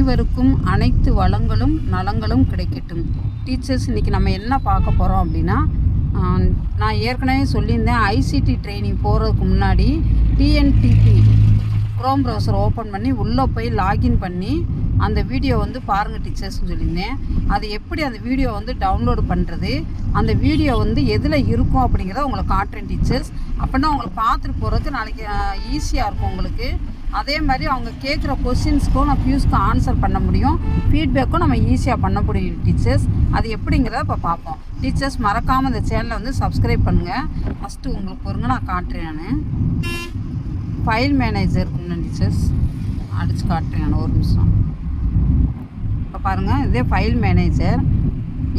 அனைவருக்கும் அனைத்து வளங்களும் நலங்களும் கிடைக்கட்டும். டீச்சர்ஸ், இன்றைக்கி நம்ம என்ன பார்க்க போகிறோம் அப்படின்னா, நான் ஏற்கனவே சொல்லியிருந்தேன், ஐசிடி ட்ரைனிங் போகிறதுக்கு முன்னாடி டிஎன்டிபி க்ரோம் ப்ரௌசர் ஓப்பன் பண்ணி உள்ளே போய் லாகின் பண்ணி அந்த வீடியோ வந்து பாருங்கள் டீச்சர்ஸ்னு சொல்லியிருந்தேன். அது எப்படி அந்த வீடியோ வந்து டவுன்லோடு பண்ணுறது, அந்த வீடியோ வந்து எதில் இருக்கும் அப்படிங்கிறத உங்களுக்கு காட்டுறேன் டீச்சர்ஸ். அப்படின்னா உங்களுக்கு பார்த்துட்டு போகிறதுக்கு நாளைக்கு ஈஸியாக இருக்கும் உங்களுக்கு. அதே மாதிரி அவங்க கேட்குற கொஸ்டின்ஸ்க்கும் நான் ஃபியூஸ்க்கு ஆன்சர் பண்ண முடியும், ஃபீட்பேக்கும் நம்ம ஈஸியாக பண்ண முடியும் டீச்சர்ஸ். அது எப்படிங்கிறத இப்போ பார்ப்போம் டீச்சர்ஸ். மறக்காமல் இந்த சேனலை வந்து சப்ஸ்கிரைப் பண்ணுங்கள். ஃபஸ்ட்டு உங்களுக்கு பொறுங்க, நான் காட்டுறேன். நான் ஃபைல் மேனேஜர் இருக்குன்னு டீச்சர்ஸ் அடித்து காட்டுறேன் நான், ஒரு நிமிஷம். இப்போ பாருங்கள், இதே ஃபைல் மேனேஜர்.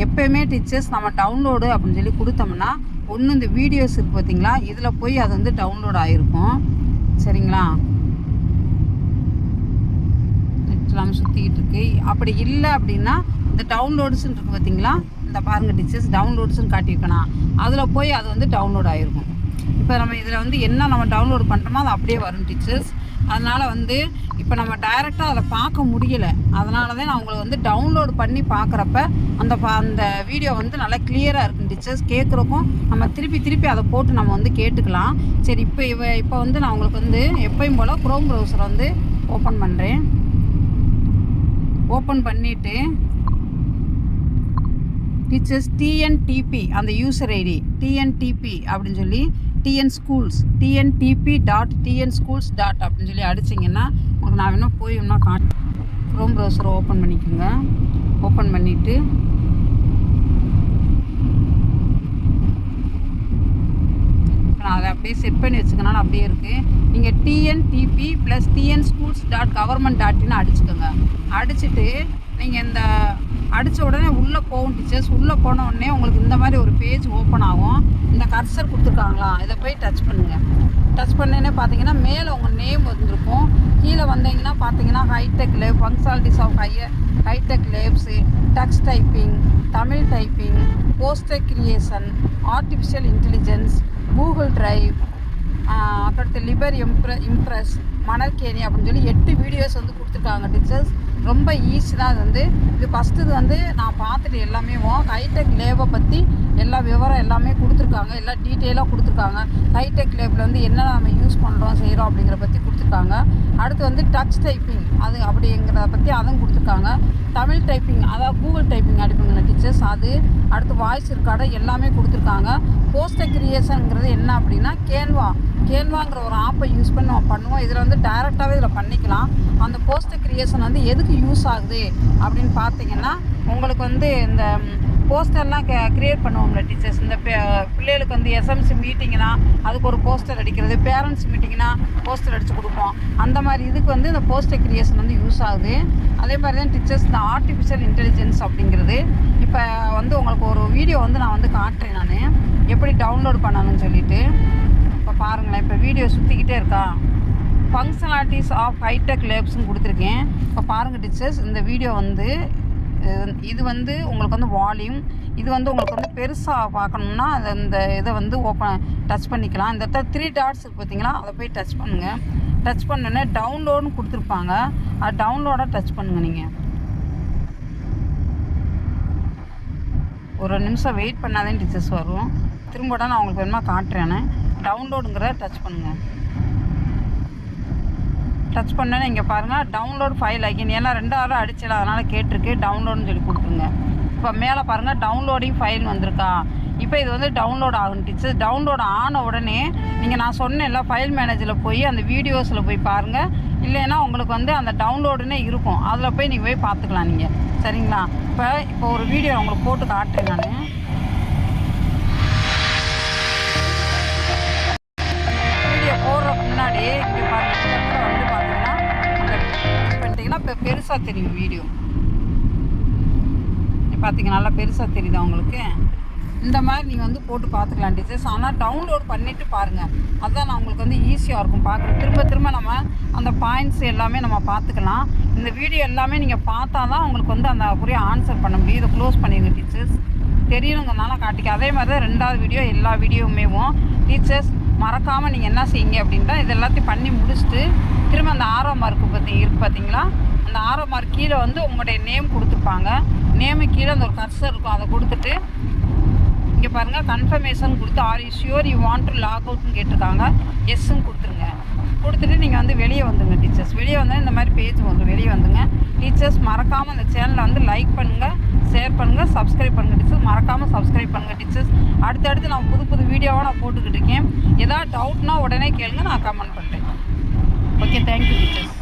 எப்போயுமே டீச்சர்ஸ் நம்ம டவுன்லோடு அப்படின்னு சொல்லி கொடுத்தோம்னா ஒன்று இந்த வீடியோஸ் இருக்குது பார்த்தீங்களா, இதில் போய் அது வந்து டவுன்லோட் ஆகிருக்கும். சரிங்களா, நெட்லாம் சுற்றிக்கிட்டு இருக்கு. அப்படி இல்லை அப்படின்னா இந்த டவுன்லோட்ஸ்ன்னு இருக்குது பார்த்தீங்களா, இந்த பாருங்கள் டீச்சர்ஸ், டவுன்லோட்ஸ்ன்னு காட்டியிருக்கேனா, அதில் போய் அது வந்து டவுன்லோட் ஆகிருக்கும். இப்போ நம்ம இதில் வந்து என்ன நம்ம டவுன்லோட் பண்ணுறோமோ அது அப்படியே வரும் டீச்சர்ஸ். அதனால் வந்து இப்போ நம்ம டைரெக்டாக அதில் பார்க்க முடியலை. அதனால தான் நான் உங்களை வந்து டவுன்லோட் பண்ணி பார்க்குறப்ப அந்த வீடியோ வந்து நல்லா கிளியராக இருக்கும் டீச்சர்ஸ். கேட்குறக்கும் நம்ம திருப்பி அதை போட்டு நம்ம வந்து கேட்டுக்கலாம். சரி, இப்போ வந்து நான் உங்களுக்கு வந்து எப்பயும் போல் க்ரோம் ப்ரௌசரை வந்து ஓப்பன் பண்ணுறேன். ஓப்பன் பண்ணிவிட்டு டீச்சர்ஸ் டிஎன்டிபி அந்த யூசர் ஐடி டிஎன்டிபி அப்படின்னு சொல்லி டிஎன்ஸ்கூல்ஸ் tntp.tnschools. அப்படின்னு சொல்லி அடிச்சிங்கன்னா உங்களுக்கு நான் வேணால் போய் இன்னும் க்ரோம் ப்ரௌசரை ஓப்பன் பண்ணிக்கோங்க. ஓப்பன் பண்ணிவிட்டு நான் அதை அப்படியே செட் பண்ணி வச்சுக்கனால அப்படியே இருக்குது. நீங்கள் TNTP+TNschools.government.in அடிச்சுக்கோங்க. அடிச்சுட்டு நீங்கள் இந்த அடித்த உடனே உள்ளே போகும் டீச்சர்ஸ். உள்ளே போன உடனே உங்களுக்கு இந்த மாதிரி ஒரு பேஜ் ஓப்பன் ஆகும். இந்த கர்சர் கொடுத்துருக்காங்களா, இதை போய் டச் பண்ணுங்கள். டச் பண்ணேன்னே பார்த்தீங்கன்னா மேலே உங்கள் நேம் வந்துருக்கும். கீழே வந்தீங்கன்னா பார்த்தீங்கன்னா hitech lab, functionalities of hitech labs, docs typing, Tamil typing, poster creation, artificial intelligence, Google drive, அடுத்து லிபர் இம்ப்ரெஸ், மணற்கேணி அப்படின்னு சொல்லி 8 வீடியோஸ் வந்து கொடுத்துருக்காங்க டீச்சர்ஸ். ரொம்ப ஈஸி தான் அது வந்து. இது ஃபஸ்ட்டு இது வந்து நான் பார்த்துட்டு எல்லாமே ஹைடெக் லேபை பற்றி எல்லா விவரம் எல்லாமே கொடுத்துருக்காங்க. எல்லாம் டீட்டெயிலாக கொடுத்துருக்காங்க. ஹைடெக் லேபில் வந்து என்ன நம்ம யூஸ் பண்ணுறோம் செய்கிறோம் அப்படிங்கிறத பற்றி கொடுத்துருக்காங்க. அடுத்து வந்து டச் டைப்பிங் அது அப்படிங்கிறத பற்றி அதுவும் கொடுத்துருக்காங்க. தமிழ் டைப்பிங் அதாவது கூகுள் டைப்பிங் அடிப்பீங்களா டீச்சர்ஸ், அது. அடுத்து வாய்ஸ் ரெக்கார்டு எல்லாமே கொடுத்துருக்காங்க. போஸ்டர் கிரியேஷனுங்கிறது என்ன அப்படின்னா கேன்வாங்கிற ஒரு ஆப்பை யூஸ் பண்ணி நம்ம பண்ணுவோம். இதில் வந்து டைரெக்டாகவே இதில் பண்ணிக்கலாம். அந்த போஸ்டர் கிரியேஷன் வந்து எதுக்கு யூஸ் ஆகுது அப்படின்னு பார்த்தீங்கன்னா, உங்களுக்கு வந்து இந்த போஸ்டர்லாம் க்ரியேட் பண்ணுவோம்ல டீச்சர்ஸ். இந்த பிள்ளைகளுக்கு வந்து எஸ்எம்சி மீட்டிங்னா அதுக்கு ஒரு போஸ்டர் அடிக்கிறது, பேரண்ட்ஸ் மீட்டிங்னா போஸ்டர் அடித்து கொடுப்போம். அந்த மாதிரி இதுக்கு வந்து இந்த போஸ்டர் கிரியேஷன் வந்து யூஸ் ஆகுது. அதே மாதிரி தான் டீச்சர்ஸ் இந்த ஆர்டிஃபிஷியல் இன்டெலிஜென்ஸ் அப்படிங்கிறது. இப்போ வந்து உங்களுக்கு ஒரு வீடியோ வந்து நான் வந்து காட்டுறேன், நான் எப்படி டவுன்லோட் பண்ணணும்னு சொல்லிட்டு. இப்போ பாருங்களேன், இப்போ வீடியோ சுற்றிக்கிட்டே இருக்கா. ஃபங்க்ஷனாலிட்டிஸ் ஆஃப் ஹைடெக் லேப்ஸ்ன்னு கொடுத்துருக்கேன். இப்போ பாருங்கள் டீச்சர்ஸ், இந்த வீடியோ வந்து இது வந்து உங்களுக்கு வந்து வால்யூம். இது வந்து உங்களுக்கு வந்து பெருசாக பார்க்கணும்னா இந்த இதை வந்து டச் பண்ணிக்கலாம். இந்த 3 டாட்ஸ் இருக்குது பார்த்தீங்களா, அதை போய் டச் பண்ணுங்கள். டச் பண்ணோன்னே டவுன்லோடுன்னு கொடுத்துருப்பாங்க. அது டவுன்லோடாக டச் பண்ணுங்கள். நீங்கள் ஒரு நிமிஷம் வெயிட் பண்ணாதே டீச்சர்ஸ் வரும். திரும்ப நான் உங்களுக்கு வேணுமா காட்டுறேன்னு. டவுன்லோடுங்கிற டச் பண்ணுங்கள். டச் பண்ணேன்னு இங்கே பாருங்கள், டவுன்லோட் ஃபைல் ஐக்கன். ஏன்னா 2 அடிச்சல, அதனால் கேட்டிருக்கு. டவுன்லோடுன்னு சொல்லி கொடுத்துருங்க. இப்போ மேலே பாருங்கள் டவுன்லோடிங் ஃபைல் வந்திருக்கா. இப்போ இது வந்து டவுன்லோட் ஆகும் டீச்சர்ஸ். டவுன்லோட் ஆன உடனே நீங்கள் நான் சொன்னேன்ல ஃபைல் மேனேஜரில் போய் அந்த வீடியோஸில் போய் பாருங்கள். இல்லைன்னா உங்களுக்கு வந்து அந்த டவுன்லோடுன்னே இருக்கும், அதில் போய் நீங்கள் போய் பார்த்துக்கலாம் நீங்கள். சரிங்களா, இப்போ ஒரு வீடியோ உங்களுக்கு போட்டு காட்டுறேன் நான். வீடியோ போடுறதுக்கு முன்னாடி இங்கே பாருங்கள், வந்து பார்த்தீங்கன்னா அந்த பண்ணிட்டீங்கன்னா இப்போ பெருசாக தெரியும் வீடியோ. பார்த்தீங்கன்னா நல்லா பெருசாக தெரியுதா உங்களுக்கு. இந்த மாதிரி நீங்கள் வந்து போட்டு பார்த்துக்கலாம் டீச்சர்ஸ். ஆனால் டவுன்லோட் பண்ணிவிட்டு பாருங்கள், அதுதான் நான் உங்களுக்கு வந்து ஈஸியாக இருக்கும் பார்க்குறது. திரும்ப நம்ம அந்த பாயிண்ட்ஸ் எல்லாமே நம்ம பார்த்துக்கலாம். இந்த வீடியோ எல்லாமே நீங்கள் பார்த்தா தான் உங்களுக்கு வந்து அந்த புரிய ஆன்சர் பண்ண முடியும். இதை க்ளோஸ் பண்ணிடுங்க டீச்சர்ஸ். தெரியணுங்கிறனால காட்டிக்க. அதே மாதிரி தான் 2வது வீடியோ எல்லா வீடியோவுமேவும் டீச்சர்ஸ் மறக்காமல் நீங்கள் என்ன செய்யுங்க அப்படின்ட்டா இது எல்லாத்தையும் பண்ணி முடிச்சுட்டு திரும்ப அந்த ஆரோ மார்க்கு இருக்கு பார்த்தீங்களா, அந்த ஆரோ மார்க் கீழே வந்து உங்களுடைய நேம் கொடுத்துருப்பாங்க. நேமு கீழே அந்த ஒரு கர்சர் இருக்கும், அதை கொடுத்துட்டு இங்கே பாருங்கள் கன்ஃபர்மேஷன் கொடுத்து are you sure you want to log அவுட்னு கேட்டிருக்காங்க. எஸ்ன்னு கொடுத்துருங்க. கொடுத்துட்டு நீங்கள் வந்து வெளியே வந்துங்க டீச்சர்ஸ். வெளியே வந்தால் இந்த மாதிரி பேஜ் வரும், வெளியே வந்துங்க டீச்சர்ஸ். மறக்காமல் அந்த சேனலை வந்து லைக் பண்ணுங்கள், ஷேர் பண்ணுங்கள், சப்ஸ்கிரைப் பண்ணுங்கள் டீச்சர்ஸ். மறக்காமல் சப்ஸ்கிரைப் பண்ணுங்கள் டீச்சர்ஸ். அடுத்தடுத்து நான் புது புது வீடியோவாக நான் போட்டுக்கிட்டு இருக்கேன். ஏதாவது டவுட்னா உடனே கேளுங்க, நான் கமெண்ட் பண்ணுறேன். Okay, thank you teachers.